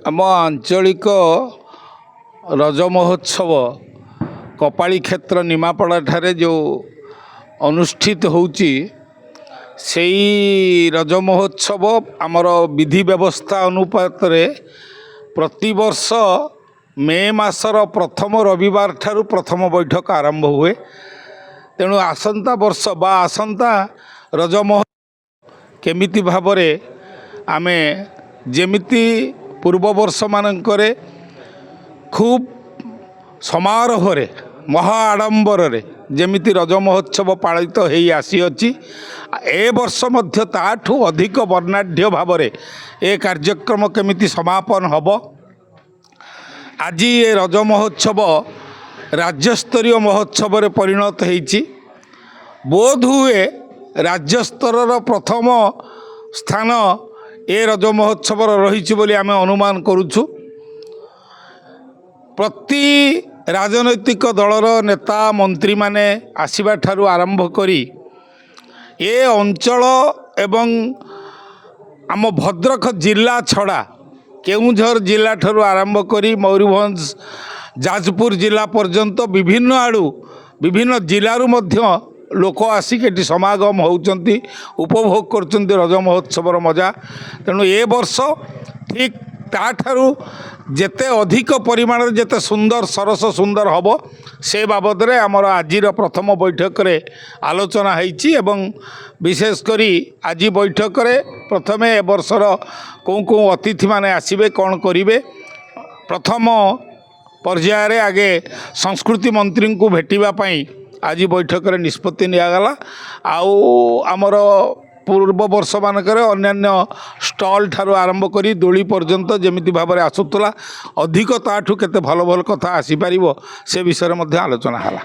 आम आंचलिक रज महोत्सव कपाली क्षेत्र निमापड़ा ठारे जो अनुष्ठित होउची सेई रज महोत्सव आमर विधि व्यवस्था अनुपात प्रति वर्ष मे मासर प्रथम रविवार ठारू प्रथम बैठक आरंभ हुए। तेणु आसंता वर्ष बा आसंता रज महोत्सव केमिति भाबरे आमे जेमिति पूर्व वर्ष मानकरे खूब समारोह रे महा आडंबर रे जेमिति रज महोत्सव पालित होई आसी अछि ए वर्ष मध्य ताठू अधिक वर्णाढ्य भावरे ए कार्यक्रम केमिति समापन हब। आज ये रज महोत्सव राज्यस्तरीय महोत्सव रे परिणत होईछि। बोध हुए राज्यस्तर प्रथम स्थान ए रज महोत्सव रही बोली आमे अनुमान करुछु। प्रति राजनैतिक दलर नेता मंत्री माने आसीबा ठारू आरंभ करी ए अंचल एवं आम भद्रक जिला छड़ा केउझर जिला ठारू आरंभ करी मयूरभंज जाजपुर जिला पर्यंत विभिन्न आड़ू विभिन्न जिलूर मध्य लोक आसिक समागम होउचंती उपभोग करचंती रज महोत्सवर मजा। तेणु ए वर्ष ठीक ताठारू जेते अधिक परिमाण जेते सुंदर सरस सुंदर हब से बाबद रे आमर आजिर प्रथम बैठक रे आलोचना होईची एवं विशेष करी आज बैठक रे प्रथमे ए वर्षर कौ अतिथि माने आसीबे कौन करिवे प्रथम पर्याय रे आगे संस्कृति मंत्री को भेटिबा पई आज बैठक रे निष्पत्ति नियागला। आउ आमर पूर्व वर्ष मानक अन्यान्य स्टल ठारू आरंभ करी दोली पर्यंत जमिति भाव में आसुला अधिक ताठू केते भल भल कथा आसी पारिबो से विषय में आलोचना हला।